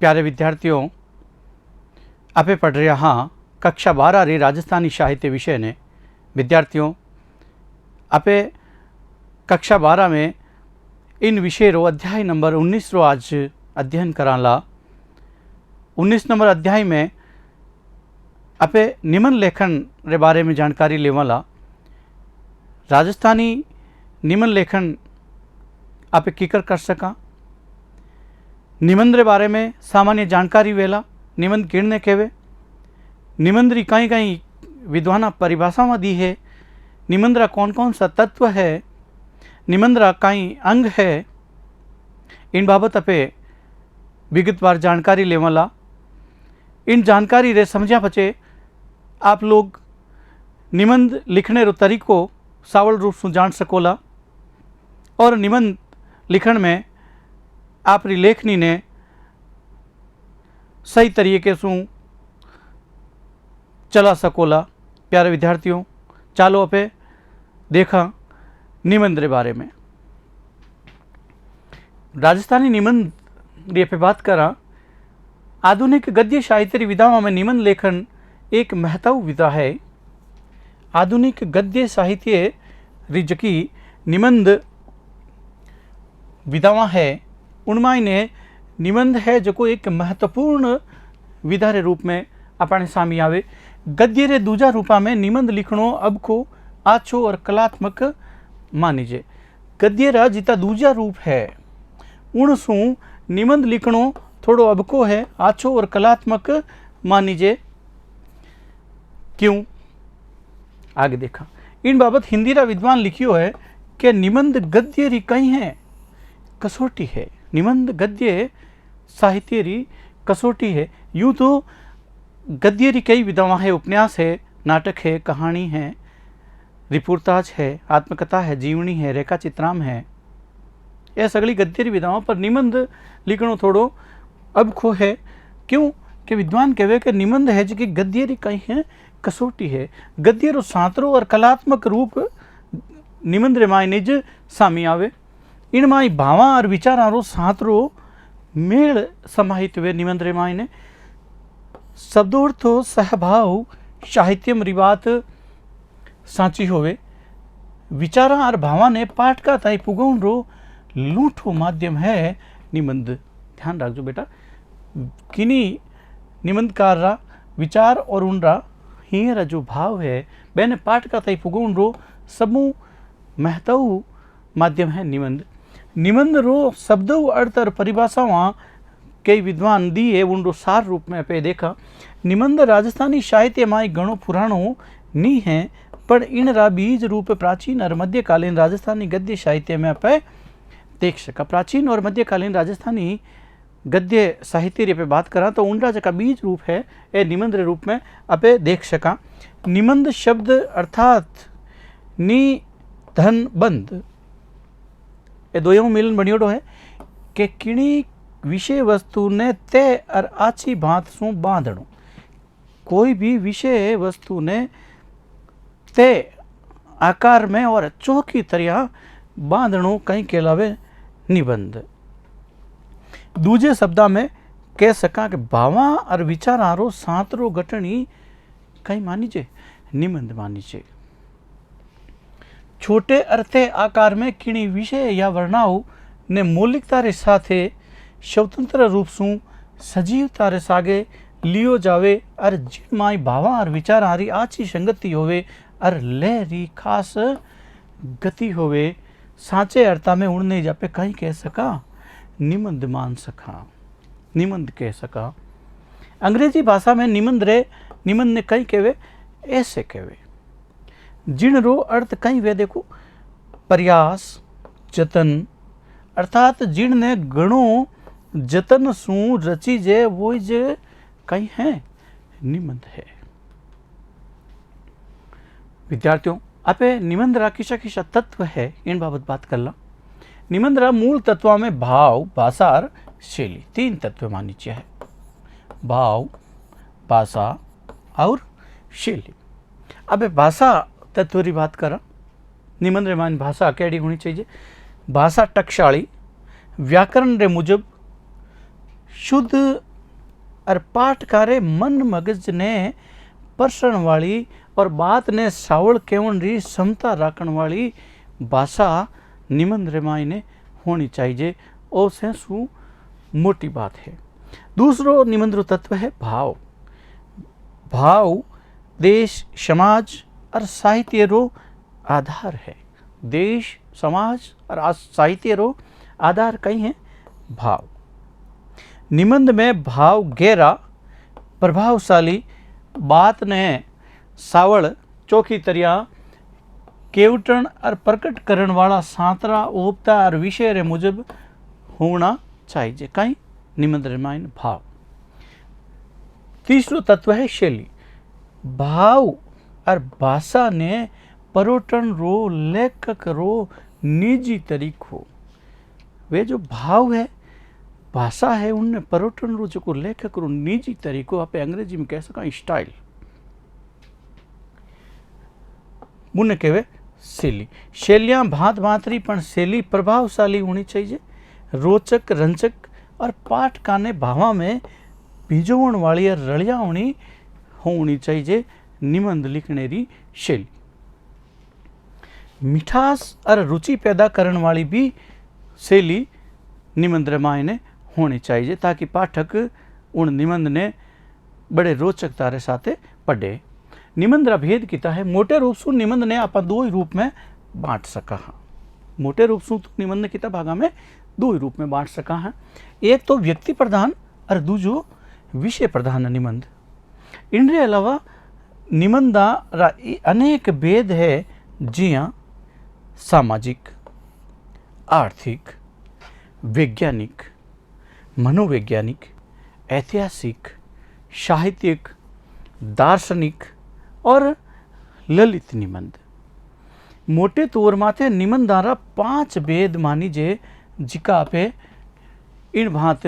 प्यारे विद्यार्थियों, आपे पढ़ रहा हाँ कक्षा 12 रे राजस्थानी साहित्य विषय ने। विद्यार्थियों, आपे कक्षा 12 में इन विषय रो अध्याय नंबर 19 रो आज अध्ययन कराला। 19 नंबर अध्याय में आपे निबंध लेखन रे बारे में जानकारी लेवाला। राजस्थानी निबंध लेखन आपे कीकर कर सका। निबंध रे बारे में सामान्य जानकारी वेला। निबंध किणने कहवे, निबंध री कई कई विद्वाना परिभाषा में दी है। निबंध रा कौन कौन सा तत्व है, निबंध रा कई अंग है, इन बाबत आपे विगतवार जानकारी लेवाला। इन जानकारी रे समझा पचे आप लोग निबंध लिखने रो तरीको सावल रूप से जान सकोला और निबंध लिखण में आपरी लेखनी ने सही तरीके से चला सकोला। प्यारे विद्यार्थियों, चालो आपे देखा निबंध रे बारे में। राजस्थानी निबंध री पे बात करा। आधुनिक गद्य साहित्य विधाओं में निबंध लेखन एक महत्व विधा है। आधुनिक गद्य साहित्य री जकी निबंध विधावा है, उनमें ने निबंध है जो एक महत्वपूर्ण विधा रे रूप में अपने सामने आवे। गद्य रे दूजा रूपा में निबंध लिखणो अब को आछो और कलात्मक मानीजे। गद्य रा जिता दूजा रूप है उनसु निबंध लिखणो थोड़ो अब को है, आछो और कलात्मक मानीजे। क्यों? आगे देखा। इन बाबत हिंदी रा विद्वान लिखियो है कि निबंध गद्य री कई है कसौटी है। निबंध गद्य साहित्य री कसौटी है। यूं तो गद्य री कई विधावा है, उपन्यास है, नाटक है, कहानी है, रिपोर्टाज है, आत्मकथा है, जीवनी है, रेखा चित्राम है, यह सगली गद्य री विधाओं पर निबंध लिखणो थोड़ो अब खो है। क्यों कि विद्वान कहवे कि निबंध है जो कि गद्य री कई है कसौटी है। गद्य रो सांतरो और कलात्मक रूप निबंध रे माय निज सामी आवे। इन माई भावा और विचारा रो सांतरो मेल समाहित हुए निबंध रे मायने। शब्दोर्थो सहभाव साहित्यम री बात साची होवे। विचारा और भावा ने पाठका ताई पुगौन रो लूठो माध्यम है निबंध। ध्यान रखजो बेटा, किनी निबंधकार रा विचार और उनरा हियर जो भाव है बेने पाठका ताई पुगौन रो समूह महत्व माध्यम है निबंध। निबंध रो शब्दों अर्थ और परिभाषावां कई विद्वान दी है उन सार रूप में पे देखा। निबंध राजस्थानी साहित्य में घणो पुराणो नी है, पर इन रा बीज रूप प्राचीन और मध्यकालीन राजस्थानी गद्य साहित्य में पे देख सका। प्राचीन और मध्यकालीन राजस्थानी गद्य साहित्य रे पे बात करा तो उनका जका बीज रूप है ए निबंध रे रूप में अपे देख सका। निबंध शब्द अर्थात नि धन बंध ए दोयों मिलन बनियोडो है कि किणी विषय वस्तु ने तय और आची भांत सु बांधणो। कोई भी विषय वस्तु ने तय आकार में और चौकी तरह बांधणो कहीं कहलावे निबंध। दूजे शब्दा में कह सका कि भावा और विचारारो सांतरो घटनी कहीं मानीजे निबंध मानीजे। छोटे अर्थे आकार में किणी विषय या वर्णाओं ने मौलिकता रे साथे स्वतंत्र रूप से सजीवता रे सागे लियो जावे और जिन माई भावा और विचारारी आची संगति होवे और लहरी खास गति होवे, साचे अर्था में उड़ने जापे कहीं कह सका निबंध मान सका, निबंध कह सका। अंग्रेजी भाषा में निबंध ने कहीं कहवे ऐसे कहवे। जिन रो अर्थ कहीं वे देखो प्रयास जतन, अर्थात जिन ने गणों जतन सु रची जे वो जे कहीं है निबंध है। विद्यार्थियों, आपे निबंध रा किसा किसा तत्व है इन बाबत बात करला। निबंध रा मूल तत्व में भाव, भाषा और शैली तीन तत्व मानी है। भाव, भाषा और शैली। अब भाषा तत्व की बात करा। निबंध रे मान भाषा केड़ी होनी चाहिए? भाषा टकशाली, व्याकरण रे मुजब शुद्ध और पाठकारे मन मगज ने परसण वाली और बात ने सावल केवन री क्षमता राखण वाली भाषा निबंध मायने होनी चाहिए। और से शू मोटी बात है। दूसरो निबंध रो तत्व है भाव। भाव देश समाज और साहित्य रो आधार है। देश समाज और साहित्य रो आधार कई है भाव। निबंध में भाव गहरा प्रभावशाली बात ने सावल चौकी तरिया केवटन और प्रकट करण वाला सांतरा ओपता और विषय रे मुजब होना चाहिए। कई निबंध रामायण भाव। तीसरो तत्व है शैली। भाव और भाषा ने परोटन रो लेखक रो निजी तरीको। वे जो भाव है भाषा है उनने परोटन रो जो लेखक रो निजी तरीको आप अंग्रेजी में कह सका स्टाइल मुन्ने कहवे शैली। शैलियाँ भांत भांतरी पण शैली प्रभावशाली होनी चाहिए। रोचक रंजक और पाठका ने भावा में भिजोण वाली रलिया होनी चाहिए निबंध लिखने री शैली। मिठास और रुचि पैदा करने वाली भी शैली निबंध रामायण होनी चाहिए ताकि पाठक उन निबंध ने बड़े रोचकता रे साथे पढ़े। निबंध रा भेद किता है। मोटे रूप से निबंध ने आप दो ही रूप में बांट सका है। मोटे रूप से निबंध किता भागा में दो ही रूप में बांट सका है। एक तो व्यक्ति प्रधान और दूजो विषय प्रधान निबंध। इनके अलावा निबंधा रा अनेक भेद है जिया सामाजिक आर्थिक वैज्ञानिक मनोवैज्ञानिक ऐतिहासिक साहित्यिक दार्शनिक और ललित निबंध। मोटे तौर माथे निबंधारा 5 भेद मानीजे जिका पे इन भांत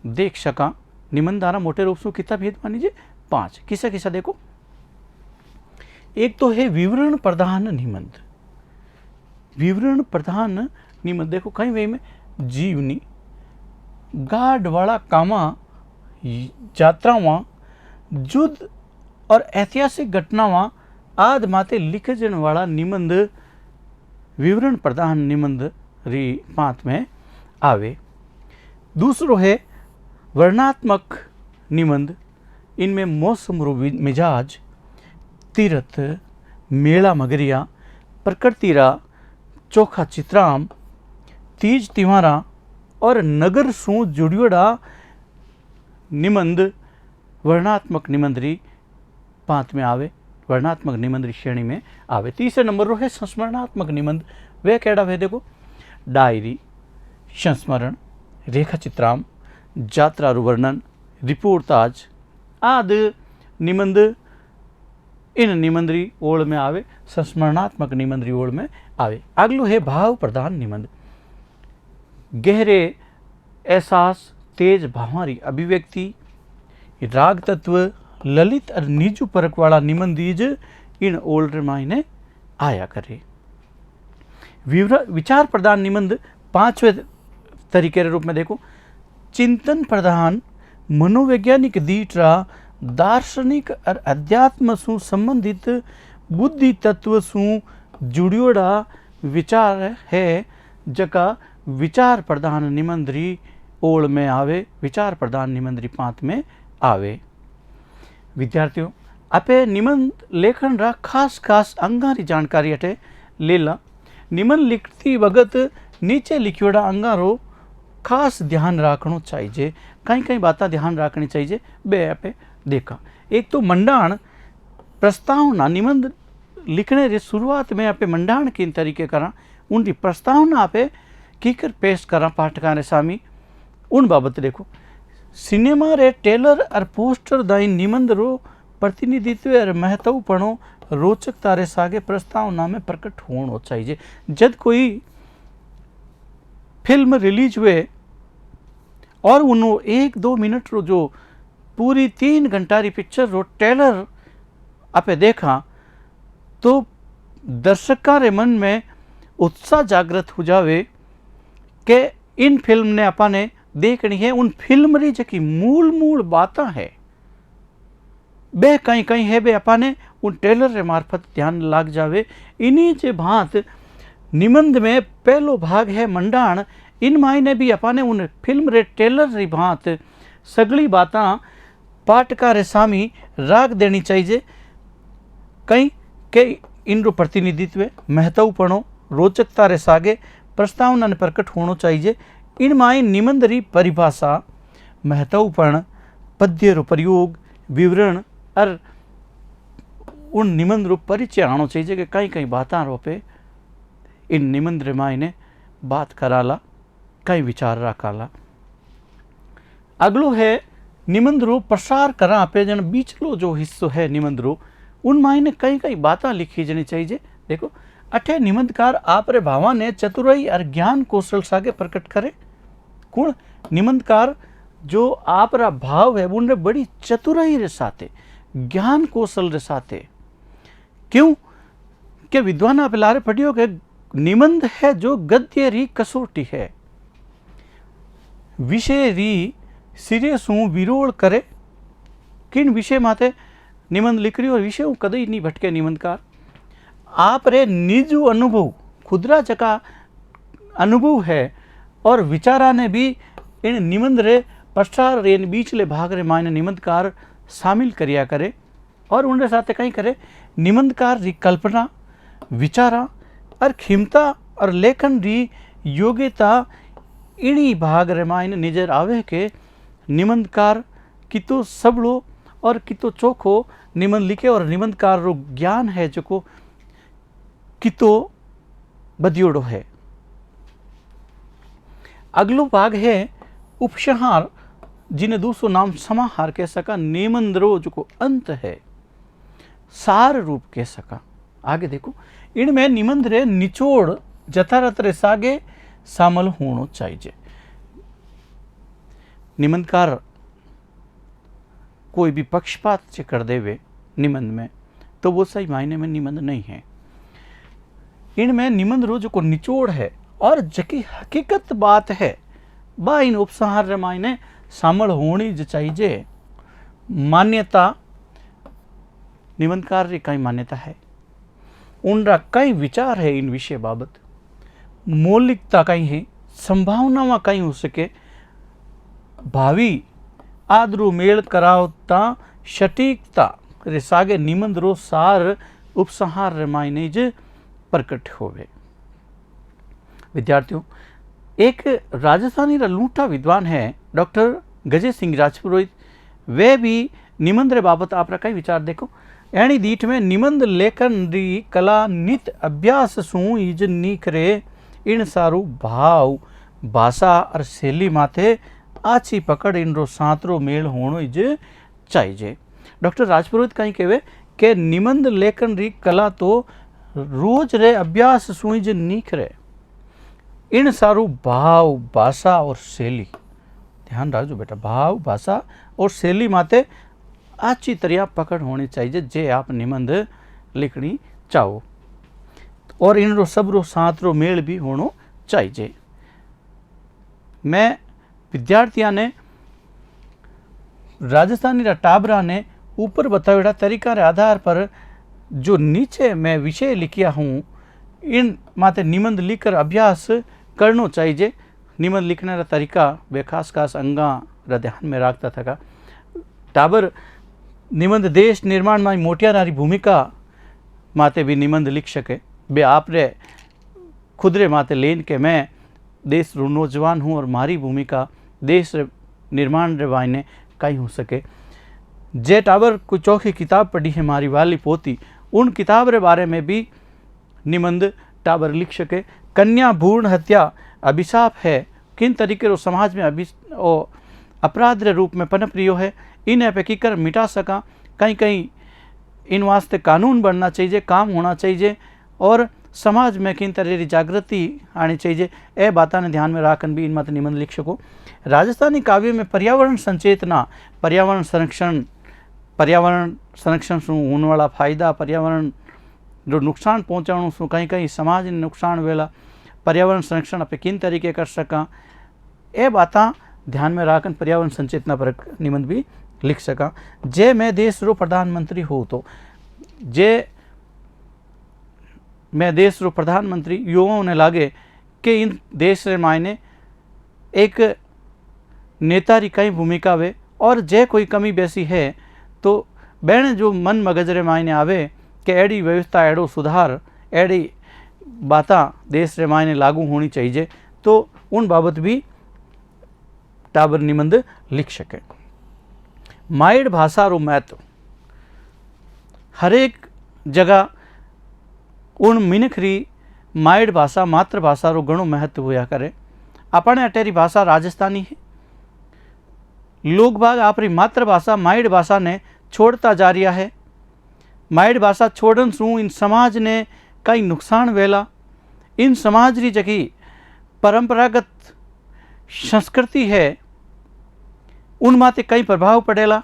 देख सका। निबंधारा मोटे रूप से कितना भेद मानीजे 5 किसा किसा देखो। एक तो है विवरण प्रधान निबंध। विवरण प्रधान निबंध देखो कई वे में जीवनी गाढ़ वाला कामा यात्रावां युद्ध और ऐतिहासिक घटनावां आदि माते लिखे जाने वाला निबंध विवरण प्रधान निबंध री पांत में आवे। दूसरो है वर्णात्मक निबंध। इनमें मौसम रो मिजाज तीर्थ मेला मगरिया प्रकृति रा चोखा चित्राम तीज तिवारा और नगर सू जुड़ियोड़ा निबंध वर्णात्मक निबंध री पांत में आवे। वर्णात्मक निबंध री श्रेणी में आवे। तीसरे नंबर रो है संस्मरणात्मक निबंध। वे केड़ा वे देखो डायरी संस्मरण रेखा चित्राम यात्रा वर्णन रिपोर्टाज आदि निबंध इन निबंध री ओर में आवे। संस्मरणात्मक निबंध री ओर में आवे। अगलो है भाव प्रधान निबंध। गहरे एहसास तेज भावारी अभिव्यक्ति राग तत्व ललित और निजु परक वाला निबंधीज इन ओल्ड मायने आया करे। विचार प्रधान निबंध 5वें तरीके के रूप में देखो चिंतन प्रधान मनोवैज्ञानिक दीटरा दार्शनिक और अध्यात्म सु संबंधित बुद्धि तत्व सु जुड़ियोड़ा विचार है जका विचार प्रधान निबंध री ओल में आवे। विचार प्रधान निबंध री पांत में आवे। विद्यार्थियों आपे निबंध लेखन रा खास खास अंगा री जानकारी अटे लेला। निबंध लिखती वगत नीचे लिखियोड़ा अंगा रो खास ध्यान रखना चाहिए। कई कई बातें ध्यान रखनी चाहिए बे आपे देखा। एक तो मंडाण प्रस्तावना निबंध लिखने रे शुरुआत में आपे मंडाण किन तरीके करा उनकी प्रस्तावना आपे कीकर पेश करा पाठकां रे सामी उन बाबत देखो। सिनेमा रे टेलर और पोस्टर दाई निबंध रो प्रतिनिधित्व और महत्वपूर्ण रोचकता रे सागे प्रस्तावना में प्रकट होना चाहिए। जब कोई फिल्म रिलीज हुए और उन्हों 1-2 मिनट रो जो पूरी 3 घंटा री पिक्चर रो टेलर आपे देखा तो दर्शकों रे मन में उत्साह जागृत हो जावे के इन फिल्म ने अपने देखनी है उन फिल्म री जकी मूल मूल बातें है बे कहीं कहीं है बे अपाने उन टेलर रे मार्फत ध्यान लाग जावे। इन्हीं जे भांत निबंध में पहलो भाग है मंडाण, इन मायने भी अपाने उन फिल्म रे टेलर री भांत सगली बातें पाठका रे सामी राग देनी चाहिए। कहीं के इनरो प्रतिनिधित्व महत्वपूर्ण रोचकता रे सागे प्रस्तावना ने प्रकट होना चाहिए। इन माय निबंध री परिभाषा महत्वपूर्ण पद्य रो प्रयोग विवरण और उन निबंध रो परिचय आना चाहिए कि कई कई बातां रो पे इन निबंध रे मायने बात कराला कई विचार रखाला। अगलो है निबंध रो प्रसार करा पे जन बीचलो जो हिस्सो है निबंध रो उन मायने कई कई बातें लिखी जानी चाहिए। देखो अठे निबंधकार आप रे भावा ने चतुराई और ज्ञान कौशल सागे प्रकट करे। कुण निबंधकार जो आप रा भाव है उनने बड़ी चतुराई रे साथे ज्ञान कौशल रे साथे, क्यों के विद्वान आप लारे पढ़ियो के निबंध है जो गद्य री कसोटी है, विषय री सिरे सु विरोल करे। किन विषय माथे निबंध लिख रही और विषय कदई नहीं भटके निबंधकार। आप रे निज अनुभव खुदरा जका अनुभव है और विचारा ने भी इन निबंध रे प्रसार रे बीचले भाग रे मायने निबंधकार शामिल करिया करे और उनके साथ कहीं करे निबंधकार री कल्पना विचारा और खिमता और लेखन री योग्यता इन्हीं भाग रे मायने नजर आवे के निबंधकार कितो सबलो और कितो चोखो निबंध लिखे और निबंधकार रो ज्ञान है जो को कितो बदियोड़ो है। अगलो भाग है उपसंहार, जिन्हें दूसरो नाम समाहार कह सका। निबंध रो जो को अंत है सार रूप कह सका। आगे देखो इनमें निबंध रे निचोड़ जथारथ रे सागे शामिल होना चाहिए। निबंधकार कोई भी पक्षपात से कर देवे निबंध में तो वो सही मायने में निबंध नहीं है। इनमें निबंध रो जो को निचोड़ है और जकी हकीकत बात है बा इन उपसंहार रे मायने शामिल होनी चाहिए। मान्यता निबंधकार री कई मान्यता है, उनका कई विचार है इन विषय बाबत, मौलिकता कई है, संभावनावां कई हो सके, भावी आदरू मेल करावता सटीकता रे सागे निबंध रो सार उपसंहार रे मायने ज प्रकट होवे। विद्यार्थियों, एक राजस्थानी रा लूठा विद्वान है डॉक्टर गजे सिंह राजपुरोहित, वे भी निबंध रे बाबत आप कई विचार देखो। एनी दीठ में निबंध लेखन री कला नित अभ्यास सु इज निखरे, इन सारू भाव भाषा और शैली माथे आछी पकड़ इन रो सातरो मेल होनो इज चाहिए। डॉक्टर राजपुरोहित कहीं कहवे के निबंध लेखन री कला तो रोज रे अभ्यास सु इज निखरे, इन सारू भाव भाषा और शैली, ध्यान रखो बेटा, भाव भाषा और शैली माते अच्छी तरह पकड़ होनी चाहिए जे आप निबंध लिखनी चाहो, और इन रो सब रो साथ रो मेल भी होना चाहिए। मैं विद्यार्थियों ने राजस्थानी रा टाबरा ने ऊपर बतावेड़ा तरीका रे आधार पर जो नीचे मैं विषय लिखिया हूँ इन माते निबंध लिखकर अभ्यास करना चाहिए। निबंध लिखने का तरीका वे खास खास अंगा रा ध्यान में रखता था। टाबर निबंध देश निर्माण में मोटिया नारी भूमिका माते भी निबंध लिख सके। बे आप रे खुद रे माते लेन के मैं देश रो नौजवान हूँ और मारी भूमिका देश निर्माण रे वाइने कई हो सके। जे टाबर कोई चौखी किताब पढ़ी है मारी वाली पोती, उन किताब रे बारे में भी निबंध टाबर लिख सके। कन्या भ्रूण हत्या अभिशाप है, किन तरीके रो समाज में अपराध रे रूप में पनप रियो है, इन पे की कर मिटा सका। कहीं कहीं इन वास्ते कानून बनना चाहिए, काम होना चाहिए और समाज में किन तरह की जागृति आनी चाहिए। ए बात ने ध्यान में रखन भी इन मत निबंध लिख सको। राजस्थानी काव्य में पर्यावरण संचेतना, पर्यावरण संरक्षण से होने वाला फायदा, पर्यावरण जो नुकसान पहुँचाणु सु कहीं कहीं समाज ने नुकसान वेला पर्यावरण संरक्षण आप किन तरीके कर सका, ए बात ध्यान में राखन पर्यावरण संचेतना पर निबंध भी लिख सका। जे मैं देश रो प्रधानमंत्री हो तो जे मैं देश रो प्रधानमंत्री युवाओं ने लागे कि इन देश रे मायने एक नेता री कई भूमिका वे और जे कोई कमी बेसी है तो बैण जो मन मगज रे मायने आवे कि एड़ी व्यवस्था एड़ो सुधार एड़ी बातें देश रे मायने लागू होनी चाहिए तो उन बाबत भी टाबर निबंध लिख सके। माइड भाषा रो महत्व हरेक जगह उन मिनख री माइड भाषा मातृभाषा रो घणो महत्व होया करे। अपने अटेरी भाषा राजस्थानी है, लोग बाग आपरी मातृभाषा माइड भाषा ने छोड़ता जा रहा है। माइड भाषा छोड़न सु इन समाज ने कई नुकसान वेला। इन समाज री जगी परंपरागत संस्कृति है उन माते कई प्रभाव पड़ेला।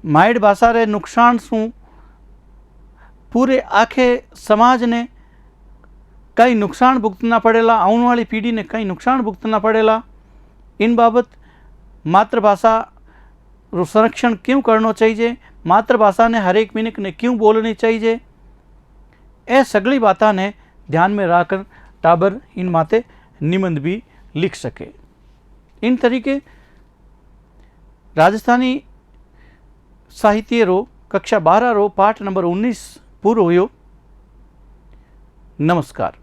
माइड भाषा रे नुकसान सु पूरे आखे समाज ने कई नुकसान भुगतना पड़ेला, आने वाली पीढ़ी ने कई नुकसान भुगतना पड़ेला। इन बाबत मातृभाषा रो संरक्षण क्यों करना चाहिए, मातृभाषा ने हर एक मिनट ने क्यों बोलनी चाहिए, ए सगली बातें ने ध्यान में रखकर टाबर इन माते निबंध भी लिख सके। इन तरीके राजस्थानी साहित्य रो कक्षा 12 रो पाठ नंबर 19 पूरो हुयो। नमस्कार।